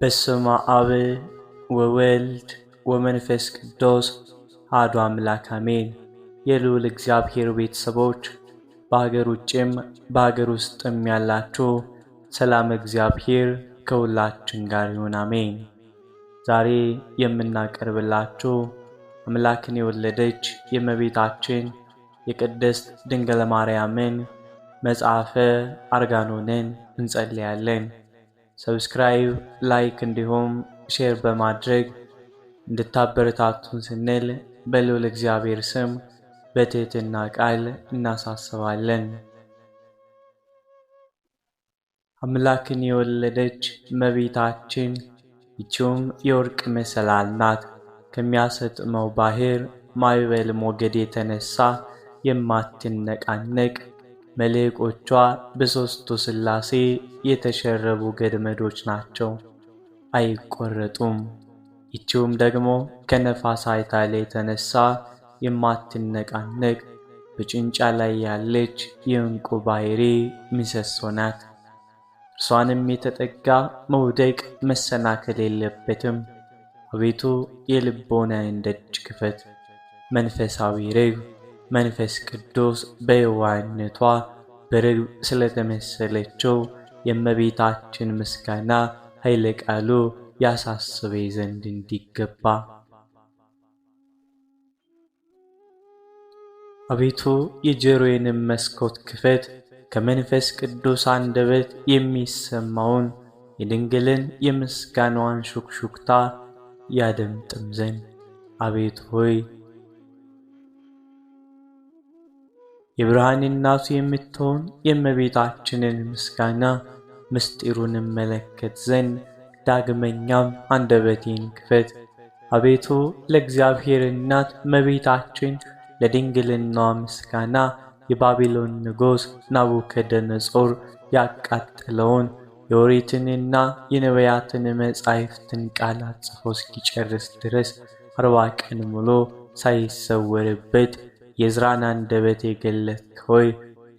በስመ አብ ወወልድ ወመንፈስ ቅዱስ አሐዱ አምላክ አሜን። የልዑል እግዚአብሔር ቤተሰቦች በሀገር ውጭም በሀገር ውስጥም ያላችሁ ሰላም እግዚአብሔር ከሁላችን ጋር ይሁን አሜን። ዛሬ የምናቀርብላችሁ አምላክን የወለደች የእመቤታችን የቅድስት ድንግል ማርያምን መጽሐፈ አርጋኖንን እንጸልያለን። ሰብስክራይብ፣ ላይክ እንዲሁም ሼር በማድረግ እንድታበረታቱን ስንል በልዑል እግዚአብሔር ስም በትህትና ቃል እናሳስባለን። አምላክን የወለደች እመቤታችን ይህችውም የወርቅ መሰላል ናት። ከሚያሰጥመው ባህር ማዕበል ሞገድ የተነሳ የማትነቃነቅ መልሕቆቿ በሦስቱ ሥላሴ የተሸረቡ ገመዶች ናቸው፣ አይቆረጡም። ይህችውም ደግሞ ከነፋስ ኃይል የተነሳ የማትነቃነቅ በጭንጫ ላይ ያለች የዕንቁ ባሕሪ ምሰሶ ናት። እርሷንም የተጠጋ መውደቅ መሰናከል የለበትም። አቤቱ የልቦናዬን ደጅ ክፈት። መንፈሳዊ ርግብ መንፈስ ቅዱስ በየዋህነቷ በርግብ ስለተመሰለችው የእመቤታችን ምስጋና ኃይለ ቃሉ ያሳስበኝ ዘንድ እንዲገባ። አቤቱ የጆሮዬንም መስኮት ክፈት፣ ከመንፈስ ቅዱስ አንደበት የሚሰማውን የድንግልን የምስጋናዋን ሹክሹክታ ያደምጥም ዘንድ። አቤቱ ሆይ የብርሃን እናቱ የምትሆን የእመቤታችንን ምስጋና ምስጢሩን እመለከት ዘንድ ዳግመኛም አንደበቴን ክፈት። አቤቱ ለእግዚአብሔር እናት እመቤታችን ለድንግልናዋ ምስጋና የባቢሎን ንጉሥ ናቡከደነፆር ያቃጠለውን የኦሪትንና የነቢያትን መጻሕፍትን ቃላት ጽፎ እስኪጨርስ ድረስ 40 ቀን ሙሉ ሳይሰወርበት የዕዝራን አንደበት የገለጥክ ሆይ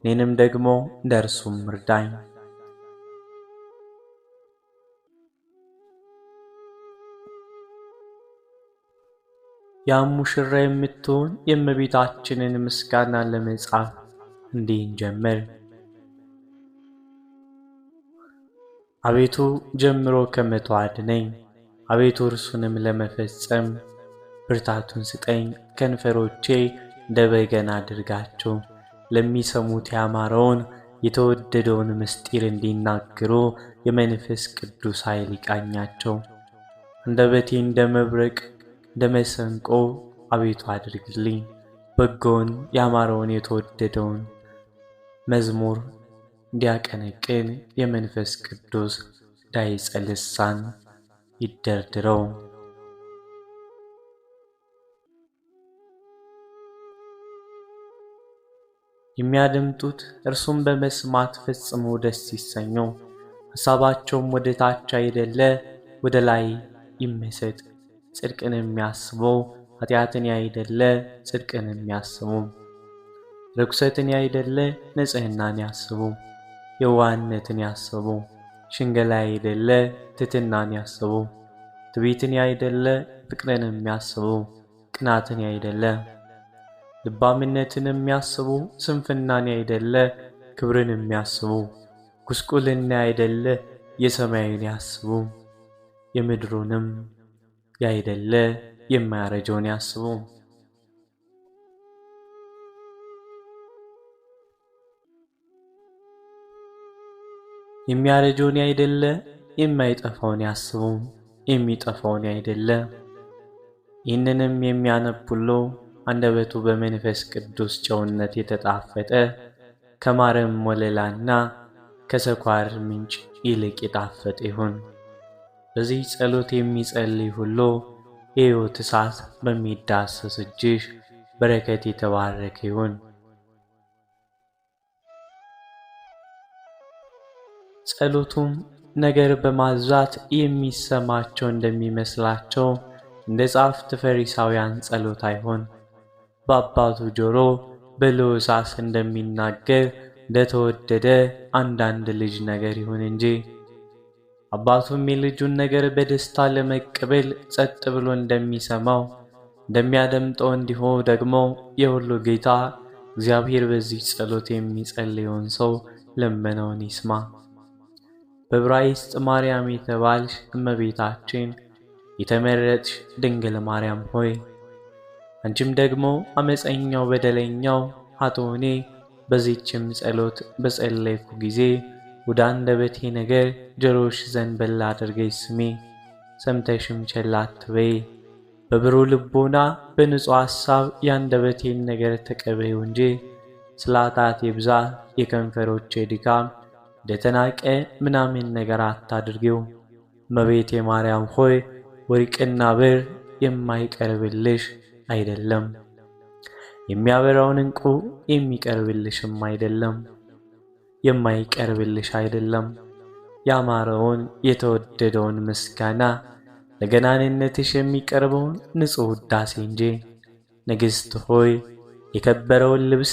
እኔንም ደግሞ እንደ እርሱም እርዳኝ። ያም ሙሽራ የምትሆን የእመቤታችንን ምስጋና ለመጻፍ እንዲህ እንጀምር። አቤቱ ጀምሮ ከመተው አድነኝ፣ አቤቱ እርሱንም ለመፈጸም ብርታቱን ስጠኝ። ከንፈሮቼ እንደ በገና አድርጋቸው፣ ለሚሰሙት ያማረውን የተወደደውን ምስጢር እንዲናገሩ የመንፈስ ቅዱስ ኃይል ይቃኛቸው። አንደበቴ እንደ መብረቅ እንደ መሰንቆ አቤቱ አድርግልኝ። በጎውን ያማረውን የተወደደውን መዝሙር እንዲያቀነቅን የመንፈስ ቅዱስ ዳይጸ ልሳን ይደርድረው። የሚያደምጡት እርሱም በመስማት ፈጽሞ ደስ ይሰኙ። ሐሳባቸውም ወደ ታች አይደለ ወደ ላይ ይመሰጥ። ጽድቅን የሚያስቡ ኃጢአትን ያይደለ ጽድቅን የሚያስቡ ርኩሰትን ያይደለ ንጽሕናን ያስቡ። የዋህነትን ያስቡ ሽንገላ ያይደለ ትሕትናን ያስቡ። ትዕቢትን ያይደለ ፍቅርን የሚያስቡ ቅናትን ያይደለ ልባምነትን የሚያስቡ ስንፍናን ያይደለ ክብርን የሚያስቡ ጉስቁልና ያይደለ የሰማይን ያስቡ። የምድሩንም ያይደለ የማያረጀውን ያስቡ። የሚያረጀውን ያይደለ የማይጠፋውን ያስቡ። የሚጠፋውን ያይደለ። ይህንንም የሚያነቡሎ አንደበቱ በመንፈስ ቅዱስ ጨውነት የተጣፈጠ ከማርም ወለላና ከስኳር ምንጭ ይልቅ የጣፈጠ ይሁን። በዚህ ጸሎት የሚጸልይ ሁሉ የሕይወት እሳት በሚዳሰስ እጅሽ በረከት የተባረከ ይሁን። ጸሎቱም ነገር በማብዛት የሚሰማቸው እንደሚመስላቸው እንደ ጻፍት ፈሪሳውያን ጸሎት አይሆን። በአባቱ ጆሮ በለሆሳስ እንደሚናገር እንደተወደደ አንዳንድ ልጅ ነገር ይሁን እንጂ አባቱም የልጁን ነገር በደስታ ለመቀበል ጸጥ ብሎ እንደሚሰማው እንደሚያደምጠው እንዲሁ ደግሞ የሁሉ ጌታ እግዚአብሔር በዚህ ጸሎት የሚጸልየውን ሰው ልመናውን ይስማ። በዕብራይስጥ ማርያም የተባልሽ እመቤታችን የተመረጥሽ ድንግል ማርያም ሆይ አንቺም ደግሞ አመፀኛው በደለኛው ኃጥኡኔ በዚህችም ጸሎት በጸለይኩ ጊዜ ወደ አንደበቴ ነገር ጆሮሽ ዘንበል አድርገሽ ስሚ፣ ሰምተሽም ቸል አትበይ። በብሩህ ልቦና በንጹሕ ሐሳብ የአንደበቴን ነገር ተቀበዩ እንጂ ስለ ኃጢአቴ ብዛት የከንፈሮቼ ድካም እንደተናቀ ምናምን ነገር አታድርጊው። እመቤቴ ማርያም ሆይ ወርቅና ብር የማይቀርብልሽ አይደለም፣ የሚያበራውን ዕንቁ የሚቀርብልሽም አይደለም የማይቀርብልሽ አይደለም። ያማረውን የተወደደውን ምስጋና ለገናንነትሽ የሚቀርበውን ንጹሕ ውዳሴ እንጂ። ንግሥት ሆይ የከበረውን ልብስ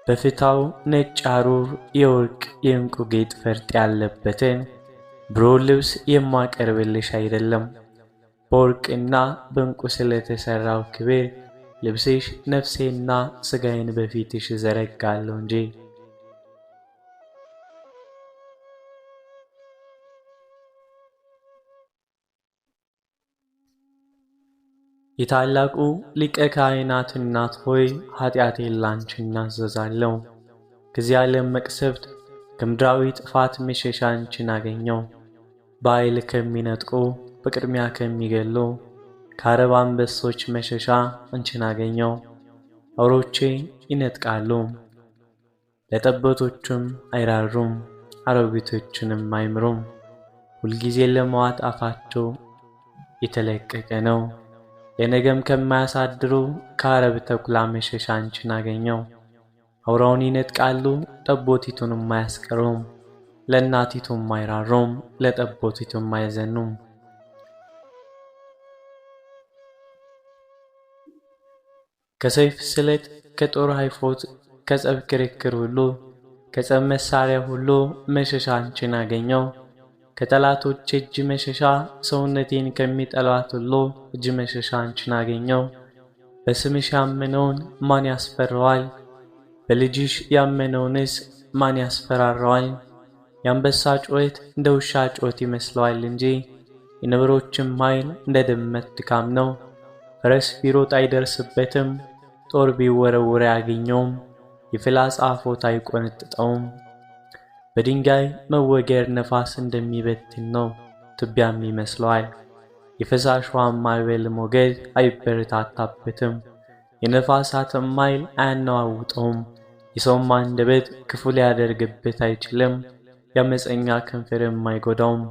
በፍታው ነጭ ሐሩር የወርቅ የዕንቁ ጌጥ ፈርጥ ያለበትን ብሩህ ልብስ የማቀርብልሽ አይደለም። በወርቅና በዕንቁ ስለተሠራው ክብር ልብስሽ ነፍሴና ሥጋዬን በፊትሽ እዘረጋለሁ እንጂ። የታላቁ ሊቀ ካህናት እናት ሆይ ኃጢአቴን ላንቺ እናዘዛለሁ። ከዚህ ዓለም መቅሰፍት ከምድራዊ ጥፋት መሸሻ አንቺን አገኘው። በኃይል ከሚነጥቁ በቅድሚያ ከሚገሉ ከአረብ አንበሶች መሸሻ አንቺን አገኘው። አውሮቼ ይነጥቃሉ፣ ለጠቦቶቹም አይራሩም፣ አሮጊቶችንም አይምሩም። ሁልጊዜ ለመዋጥ አፋቸው የተለቀቀ ነው። ለነገም ከማያሳድሩ ከአረብ ተኩላ መሸሻ አንቺን አገኘው። አውራውን ይነጥቃሉ፣ ጠቦቲቱንም አያስቀሩም። ለእናቲቱም አይራሩም፣ ለጠቦቲቱም አይዘኑም። ከሰይፍ ስለት፣ ከጦር ኃይፎት፣ ከጸብ ክርክር ሁሉ ከጸብ መሳሪያ ሁሉ መሸሻ አንቺን አገኘው። ከጠላቶች እጅ መሸሻ፣ ሰውነቴን ከሚጠሏት ሁሉ እጅ መሸሻ አንቺን አገኘው። በስምሽ ያመነውን ማን ያስፈራዋል? በልጅሽ ያመነውንስ ማን ያስፈራራዋል? የአንበሳ ጩኸት እንደ ውሻ ጩኸት ይመስለዋል እንጂ የነብሮችም ኃይል እንደ ድመት ድካም ነው። ፈረስ ቢሮጥ አይደርስበትም፣ ጦር ቢወረውር አያገኘውም፣ የፍላጻ አፎት አይቆነጥጠውም። በድንጋይ መወገር ነፋስ እንደሚበትን ነው፣ ትቢያም ይመስለዋል። የፈሳሽ ውሃም ማዕበል ሞገድ አይበረታታበትም፣ የነፋሳትም ኃይል አያነዋውጠውም። የሰውም አንደበት ክፉ ሊያደርግበት አይችልም፣ የአመፀኛ ከንፈርም አይጎዳውም።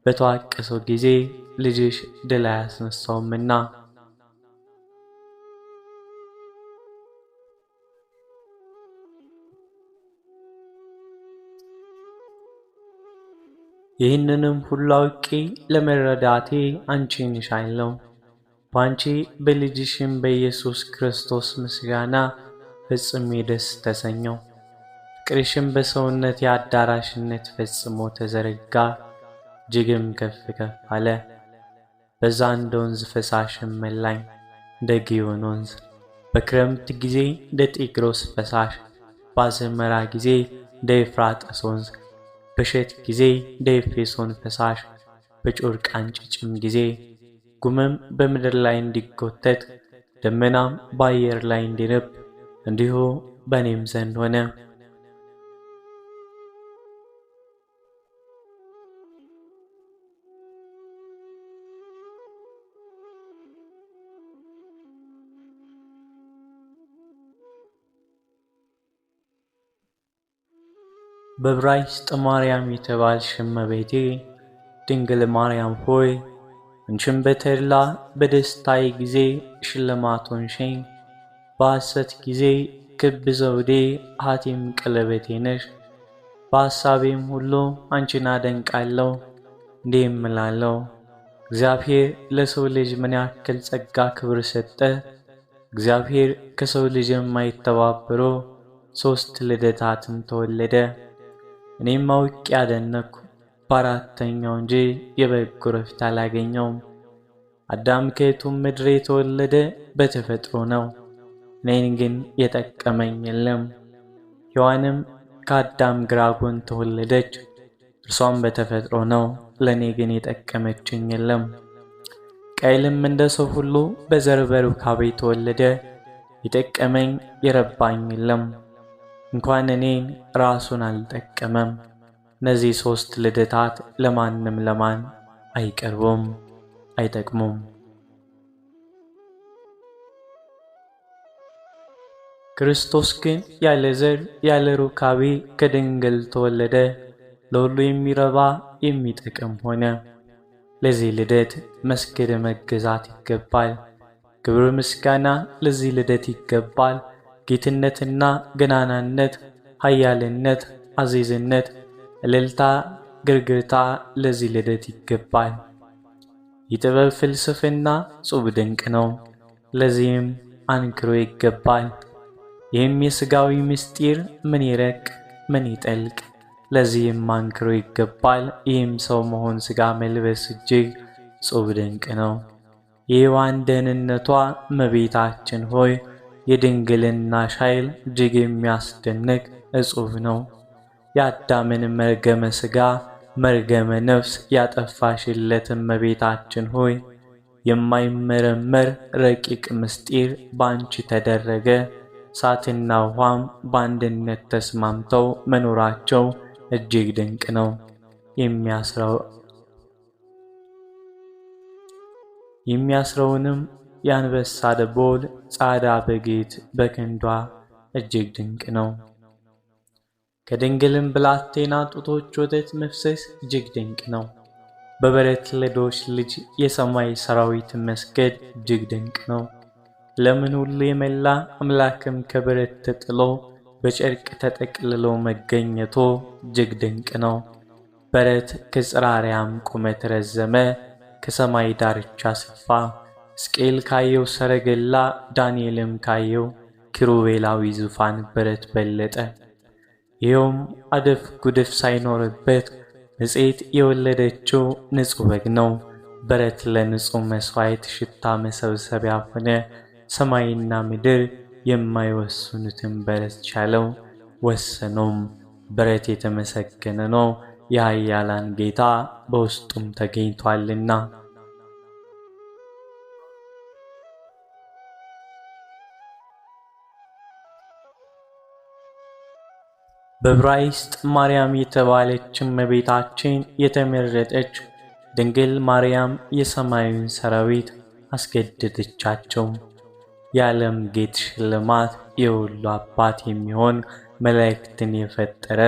በተዋቀሰው ጊዜ ልጅሽ ድል አያስነሳውምና። ይህንንም ሁሉ አውቄ ለመረዳቴ አንቺን እሻለሁ። በአንቺ በልጅሽም በኢየሱስ ክርስቶስ ምስጋና ፈጽሜ ደስ ተሰኘው። ፍቅርሽም በሰውነት የአዳራሽነት ፈጽሞ ተዘረጋ፣ እጅግም ከፍ ከፍ አለ። በዛ እንደ ወንዝ ፈሳሽም መላኝ፣ እንደ ግዮን ወንዝ። በክረምት ጊዜ እንደ ጤግሮስ ፈሳሽ፣ በአዝመራ ጊዜ እንደ ኤፍራጥስ ወንዝ፣ በእሸት ጊዜ እንደ ኤፌሶን ፈሳሽ፣ በጮርቃ እንጭጭም ጊዜ ጉምም በምድር ላይ እንዲጎተት ደመናም በአየር ላይ እንዲነብ እንዲሁ በእኔም ዘንድ ሆነ። በዕብራይስጥ ማርያም የተባልሽ እመቤቴ ድንግል ማርያም ሆይ አንቺም በተድላ በደስታዬ ጊዜ ሽልማት ሆንሽኝ። በሐሰት ጊዜ ክብ ዘውዴ ሀቲም ቀለበቴ ነሽ። በሐሳቤም ሁሉ አንቺን አደንቃለሁ፣ እንዲህም እላለሁ፣ እግዚአብሔር ለሰው ልጅ ምን ያክል ጸጋ ክብር ሰጠ። እግዚአብሔር ከሰው ልጅ የማይተባበሩ 3 ልደታትን ተወለደ። እኔም አውቄ ያደነቅኩ በአራተኛው እንጂ የበጎ ረፍት አላገኘውም። አዳም ከየቱም ምድር የተወለደ በተፈጥሮ ነው፣ እኔን ግን የጠቀመኝ የለም። ሔዋንም ከአዳም ግራ ጎን ተወለደች፣ እርሷም በተፈጥሮ ነው፣ ለእኔ ግን የጠቀመችኝ የለም። ቃየልም እንደ ሰው ሁሉ በዘር በሩካቤ ተወለደ፣ የጠቀመኝ የረባኝ የለም። እንኳን እኔን ራሱን አልጠቀመም። እነዚህ 3 ልደታት ለማንም ለማን አይቀርቡም፣ አይጠቅሙም። ክርስቶስ ግን ያለ ዘር ያለ ሩካቤ ከድንግል ተወለደ፣ ለሁሉ የሚረባ የሚጠቅም ሆነ። ለዚህ ልደት መስገድ መገዛት ይገባል። ክብር ምስጋና ለዚህ ልደት ይገባል። ጌትነትና ገናናነት፣ ኃያልነት፣ አዚዝነት፣ እልልታ፣ ግርግርታ ለዚህ ልደት ይገባል። የጥበብ ፍልስፍና ጹብ ድንቅ ነው፣ ለዚህም አንክሮ ይገባል። ይህም የሥጋዊ ምስጢር ምን ይረቅ ምን ይጠልቅ፣ ለዚህም አንክሮ ይገባል። ይህም ሰው መሆን ሥጋ መልበስ እጅግ ጹብ ድንቅ ነው። የሔዋን ደህንነቷ እመቤታችን ሆይ የድንግልናሽ ኃይል እጅግ የሚያስደንቅ እጹብ ነው። የአዳምን መርገመ ሥጋ መርገመ ነፍስ ያጠፋሽለት እመቤታችን ሆይ የማይመረመር ረቂቅ ምስጢር ባንቺ ተደረገ። እሳትና ውኃም በአንድነት ተስማምተው መኖራቸው እጅግ ድንቅ ነው። የሚያስረውንም የአንበሳ ደቦል ጻዳ በጌት በክንዷ እጅግ ድንቅ ነው። ከድንግልም ብላቴና ጡቶች ወተት መፍሰስ እጅግ ድንቅ ነው። በበረት ለዶሽ ልጅ የሰማይ ሰራዊት መስገድ እጅግ ድንቅ ነው። ለምን ሁሉ የመላ አምላክም ከበረት ተጥሎ በጨርቅ ተጠቅልሎ መገኘቶ እጅግ ድንቅ ነው። በረት ከጽራሪያም ቁመት ረዘመ፣ ከሰማይ ዳርቻ ሰፋ። ሕዝቅኤል ካየው ሰረገላ፣ ዳንኤልም ካየው ኪሩቤላዊ ዙፋን በረት በለጠ። ይኸውም አደፍ ጉድፍ ሳይኖርበት ንጽሕት የወለደችው ንጹሕ በግ ነው። በረት ለንጹሕ መሥዋዕት ሽታ መሰብሰቢያ ሆነ። ሰማይና ምድር የማይወስኑትን በረት ቻለው፣ ወሰኖም። በረት የተመሰገነ ነው፣ የኃያላን ጌታ በውስጡም ተገኝቷልና። በዕብራይስጥ ማርያም የተባለች እመቤታችን የተመረጠች ድንግል ማርያም የሰማዩን ሰራዊት አስገደደቻቸው። የዓለም ጌጥ ሽልማት የሁሉ አባት የሚሆን መላእክትን የፈጠረ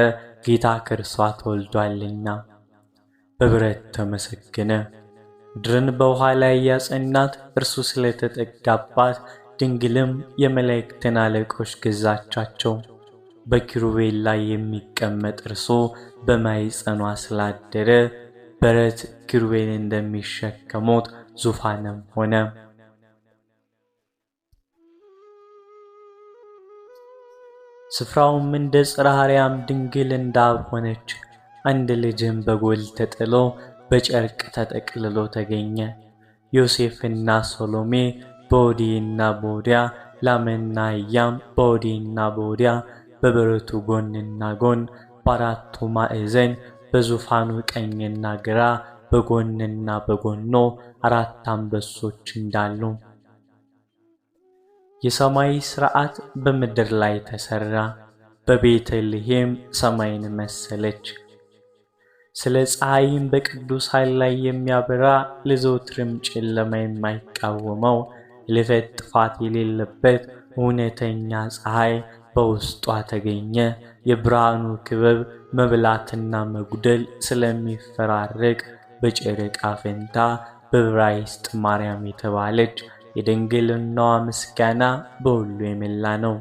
ጌታ ከእርሷ ተወልዷልና በብረት ተመሰገነ። ምድርን በውኃ ላይ ያጸናት እርሱ ስለተጠጋባት ድንግልም የመላእክትን አለቆች ገዛቻቸው። በኪሩቤል ላይ የሚቀመጥ እርሱ በማኅፀኗ ስላደረ በረት ኪሩቤል እንደሚሸከሙት ዙፋንም ሆነ። ስፍራውም እንደ ጽርሐ አርያም ድንግል እንዳብ ሆነች። አንድ ልጅም በጎል ተጥሎ በጨርቅ ተጠቅልሎ ተገኘ። ዮሴፍና ሰሎሜ በወዲህና በወዲያ፣ ላምና አህያም በወዲህና በወዲያ በበረቱ ጎንና ጎን በአራቱ ማዕዘን በዙፋኑ ቀኝና ግራ በጎንና በጎኖ 4 አንበሶች እንዳሉ። የሰማይ ሥርዓት በምድር ላይ ተሠራ። በቤተልሔም ሰማይን መሰለች። ስለ ፀሐይም በቅዱስ ኃይል ላይ የሚያበራ ለዘወትርም ጨለማ የማይቃወመው ልፈት ጥፋት የሌለበት እውነተኛ ፀሐይ በውስጧ ተገኘ። የብርሃኑ ክበብ መብላትና መጉደል ስለሚፈራረቅ በጨረቃ ፈንታ በዕብራይስጥ ማርያም የተባለች የድንግልናዋ ምስጋና በሁሉ የመላ ነው።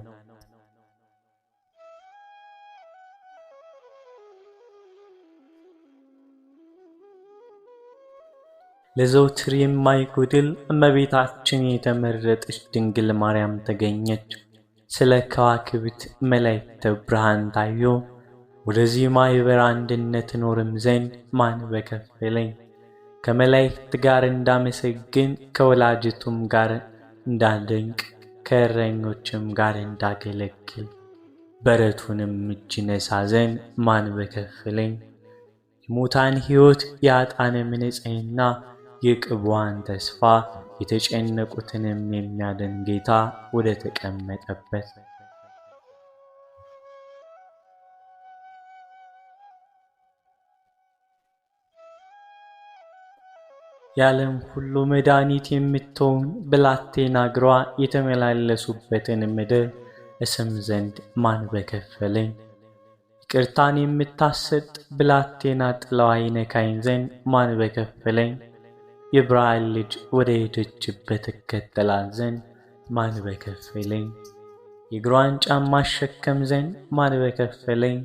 ለዘውትር የማይጎድል እመቤታችን የተመረጠች ድንግል ማርያም ተገኘች። ስለ ከዋክብት መላእክተ ብርሃን ታዩ። ወደዚህ ማኅበር አንድነት እኖርም ዘንድ ማን በከፈለኝ? ከመላእክት ጋር እንዳመሰግን ከወላጅቱም ጋር እንዳደንቅ ከእረኞችም ጋር እንዳገለግል በረቱንም እጅ ነሣ ዘንድ ማን በከፈለኝ? የሙታን ሕይወት የኃጥአንም ንጽሕና የቅቡዓን ተስፋ የተጨነቁትንም የሚያድን ጌታ ወደ ተቀመጠበት የዓለም ሁሉ መድኃኒት የምትሆን ብላቴና እግሯ የተመላለሱበትን ምድር እስም ዘንድ ማን በከፈለኝ? ይቅርታን የምታሰጥ ብላቴና ጥላዋ ይነካኝ ዘንድ ማን በከፈለኝ? የብርሃን ልጅ ወደ ሄደችበት እከተላት ዘንድ ማን በከፈለኝ? የእግሯን ጫማ አሸከም ዘንድ ማን በከፈለኝ?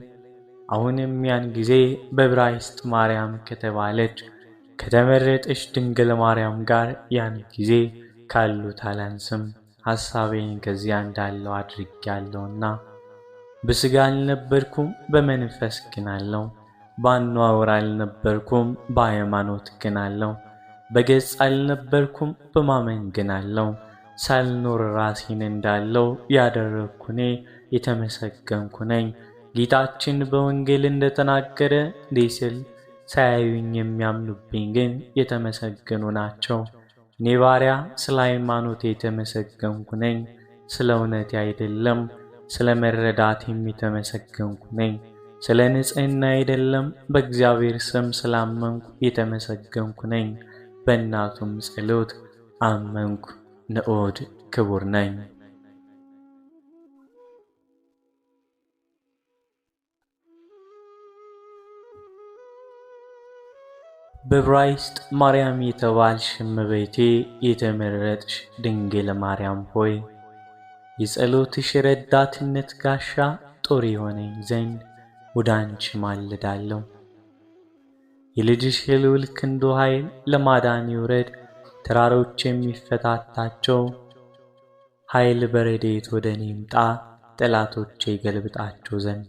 አሁንም ያን ጊዜ በዕብራይስጥ ማርያም ከተባለች ከተመረጠች ድንግል ማርያም ጋር ያን ጊዜ ካሉት አላንስም። ሐሳቤን ከዚያ እንዳለው አድርጌአለሁና በሥጋ አልነበርኩም፣ በመንፈስ ግን አለሁ። በአነዋወር አልነበርኩም፣ በሃይማኖት ግን አለሁ። በገጽ አልነበርኩም፣ በማመን ግን አለሁ። ሳልኖር ራሴን እንዳለው ያደረግኩ እኔ የተመሰገንኩ ነኝ። ጌታችን በወንጌል እንደተናገረ እንዲህ ሲል ሳያዩኝ የሚያምኑብኝ ግን የተመሰገኑ ናቸው። እኔ ባሪያ ስለ ሃይማኖቴ የተመሰገንኩ ነኝ፣ ስለ እውነቴ አይደለም። ስለ መረዳቴም የተመሰገንኩ ነኝ፣ ስለ ንጽሕና አይደለም። በእግዚአብሔር ስም ስላመንኩ የተመሰገንኩ ነኝ። በእናቱም ጸሎት አመንኩ፣ ንዑድ ክቡር ነኝ። በዕብራይስጥ ማርያም የተባልሽ እመቤቴ የተመረጥሽ ድንግል ማርያም ሆይ የጸሎትሽ ረዳትነት ጋሻ ጦር የሆነኝ ዘንድ ወደ አንቺ ማልዳለሁ። የልጅሽ የልዑል ክንዱ ኃይል ለማዳን ይውረድ። ተራሮች የሚፈታታቸው ኃይል በረድኤት ወደ እኔ ይምጣ፣ ጠላቶቼ ይገልብጣቸው ዘንድ።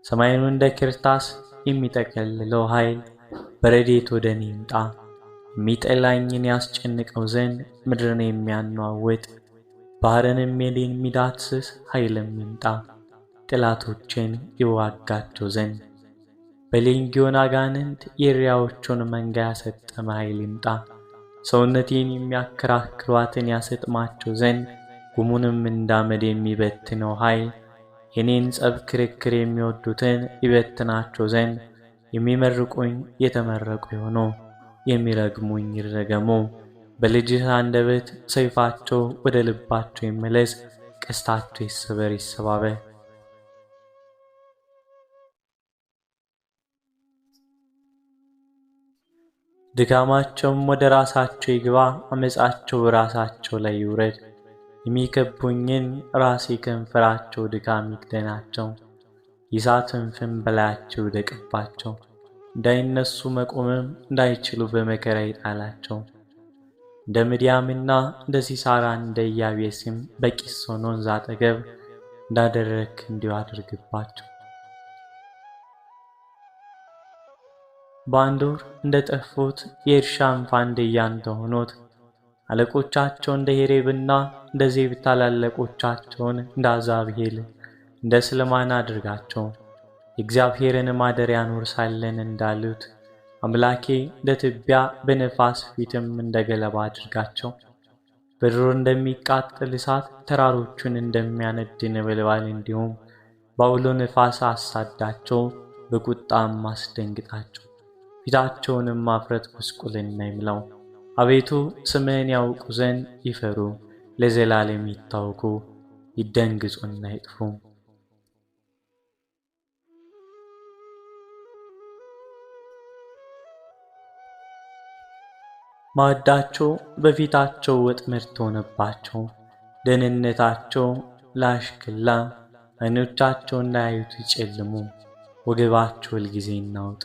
ሰማዩን እንደ ክርታስ የሚጠቀልለው ኃይል በረድኤት ወደ እኔ ይምጣ። የሚጠላኝን ያስጨንቀው ዘንድ ምድርን የሚያነዋውጥ ባሕርንም የሚዳስስ ኃይልም ይምጣ፣ ጠላቶቼን ይዋጋቸው ዘንድ። በሌንጊዮን አጋንንት የእሪያዎቹን መንጋ ያሰጠመ ኃይል ይምጣ። ሰውነቴን የሚያከራክሯትን ያሰጥማቸው ዘንድ ጉሙንም እንዳመድ የሚበትነው ኃይል የኔን ጸብ ክርክር የሚወዱትን ይበትናቸው ዘንድ የሚመርቁኝ የተመረቁ ይሁኑ፣ የሚረግሙኝ ይረገሙ። በልጅህ አንደበት ሰይፋቸው ወደ ልባቸው ይመለስ፣ ቀስታቸው ይሰበር ይሰባበር። ድካማቸውም ወደ ራሳቸው ይግባ፣ አመፃቸው በራሳቸው ላይ ይውረድ። የሚከቡኝን ራሴ ከንፈራቸው ድካም ይክደናቸው፣ የእሳትን ፍም በላያቸው ይውደቅባቸው። እንዳይነሱ መቆምም እንዳይችሉ በመከራ ይጣላቸው። እንደ ምድያምና እንደ ሲሳራ እንደ ኢያቤስም በቂሶን ወንዝ አጠገብ እንዳደረግክ እንዲሁ አድርግባቸው። በአንድ ወር እንደ ጠፉት የእርሻም ፋንድያ እንደሆኑት አለቆቻቸው እንደ ሄሬብና እንደ ዜብ ታላላቆቻቸውን እንደ አዛብሄል እንደ ስልማና አድርጋቸው። የእግዚአብሔርን ማደሪያ እንወርሳለን እንዳሉት አምላኬ እንደ ትቢያ በነፋስ ፊትም እንደ ገለባ አድርጋቸው። በድሮ እንደሚቃጠል እሳት ተራሮቹን እንደሚያነድ ነበልባል እንዲሁም በአውሎ ነፋስ አሳዳቸው፣ በቁጣም አስደንግጣቸው። ፊታቸውንም ማፍረት ጉስቁልና ይምላው። አቤቱ ስምህን ያውቁ ዘንድ ይፈሩ፣ ለዘላለም ይታወቁ፣ ይደንግጹና ይጥፉ። ማዕዳቸው በፊታቸው ወጥመድ ሆነባቸው፣ ደህንነታቸው ለአሽክላ። ዓይኖቻቸው እንዳያዩት ይጨልሙ፣ ወገባቸው ሁልጊዜ ይናወጥ።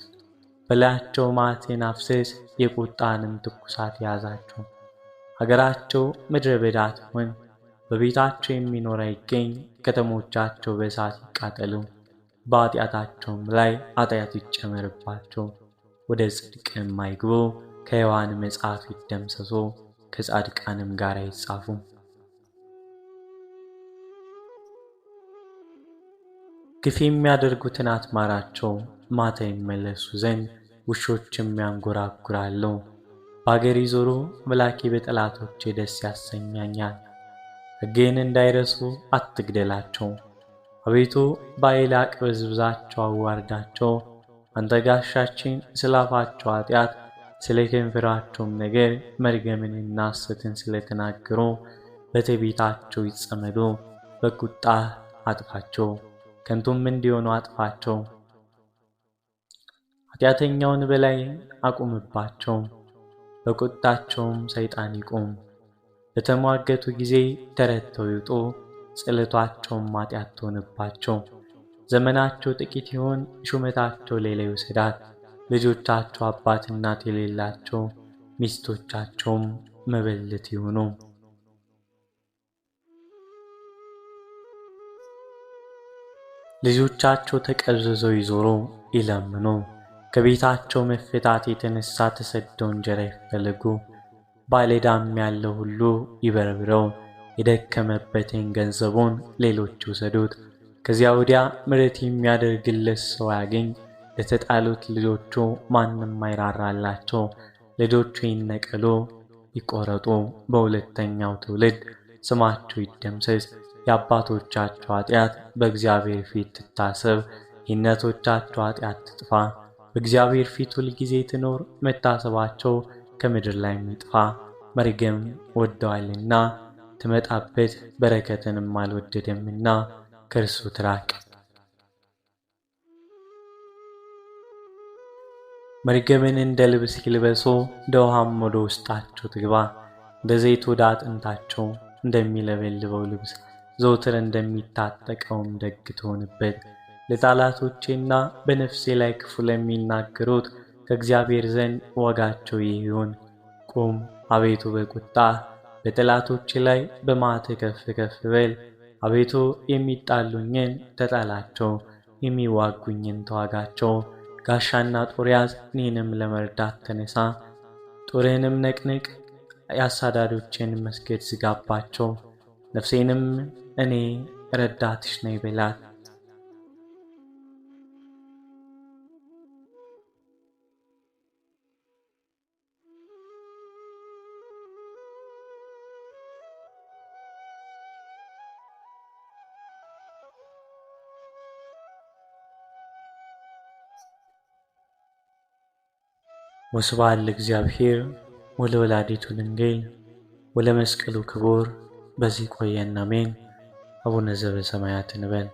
በላያቸው መዓቴን አፍስስ፣ የቁጣንም ትኩሳት ያዛቸው። ሀገራቸው ምድረ በዳ ትሁን፣ በቤታቸው የሚኖር አይገኝ። ከተሞቻቸው በእሳት ይቃጠሉ፣ በኃጢአታቸውም ላይ ኃጢአት ይጨመርባቸው። ወደ ጽድቅም አይግቡ፣ ከሕያዋን መጽሐፍ ይደምሰሱ፣ ከጻድቃንም ጋር አይጻፉ። ግፍ የሚያደርጉትን አትማራቸው፣ ማታ ይመለሱ ዘንድ ውሾችም ያንጎራጉራሉ። በአገር ይዞሩ አምላኬ በጠላቶቼ ደስ ያሰኛኛል። ሕግህን እንዳይረሱ አትግደላቸው። አቤቱ በኃይል አቅበዝብዛቸው፣ አዋርዳቸው። አንተ ጋሻችን፣ ስለ አፋቸው ኃጢአት ስለ ከንፈራቸውም ነገር መርገምንና ሐሰትን ስለተናገሩ በትዕቢታቸው ይጸመዱ። በቁጣህ አጥፋቸው፣ ከንቱም እንዲሆኑ አጥፋቸው። ኃጢአተኛውን በላይ አቁምባቸው፣ በቁጣቸውም ሰይጣን ይቁም። በተሟገቱ ጊዜ ተረተው ይውጡ፣ ጽለቷቸውም ኃጢአት ትሆንባቸው። ዘመናቸው ጥቂት ይሁን፣ ሹመታቸው ሌላ ይውሰዳት። ልጆቻቸው አባት እናት የሌላቸው፣ ሚስቶቻቸውም መበለት ይሁኑ። ልጆቻቸው ተቀዝዘው ይዞሩ ይለምኑ። ከቤታቸው መፈታት የተነሳ ተሰደው እንጀራ ይፈልጉ። ባለዕዳም ያለው ሁሉ ይበርብረው፣ የደከመበትን ገንዘቡን ሌሎች ይውሰዱት። ከዚያ ወዲያ ምሕረት የሚያደርግለት ሰው ያገኝ። ለተጣሉት ልጆቹ ማንም አይራራላቸው። ልጆቹ ይነቀሉ ይቆረጡ፣ በሁለተኛው ትውልድ ስማቸው ይደምሰስ። የአባቶቻቸው ኃጢአት በእግዚአብሔር ፊት ትታሰብ፣ የእናቶቻቸው ኃጢአት ትጥፋ። በእግዚአብሔር ፊት ሁልጊዜ ትኖር፣ መታሰባቸው ከምድር ላይ ይጥፋ። መርገም ወደዋልና ትመጣበት፣ በረከትንም አልወደደምና ከእርሱ ትራቅ። መርገምን እንደ ልብስ ይልበሱ፣ እንደ ውሃም ወደ ውስጣቸው ትግባ። እንደ ዘይት ወደ አጥንታቸው እንደሚለበልበው ልብስ ዘውትር እንደሚታጠቀውም ደግ ትሆንበት። ለጠላቶቼና በነፍሴ ላይ ክፉ ለሚናገሩት ከእግዚአብሔር ዘንድ ወጋቸው ይህ ይሁን። ቁም አቤቱ በቁጣ በጠላቶቼ ላይ በመዓትህ ከፍ ከፍ በል። አቤቱ የሚጣሉኝን ተጣላቸው፣ የሚዋጉኝን ተዋጋቸው። ጋሻና ጦር ያዝ፣ እኔንም ለመርዳት ተነሳ። ጦርህንም ነቅንቅ፣ የአሳዳጆቼን መስገድ ዝጋባቸው። ነፍሴንም እኔ ረዳትሽ ነኝ በላት። ወስብሐት ለእግዚአብሔር ወለወላዲቱ ድንግል ወለመስቀሉ ክቡር። በዚህ ቆየን፣ አሜን። አቡነ ዘበሰማያት እንበል።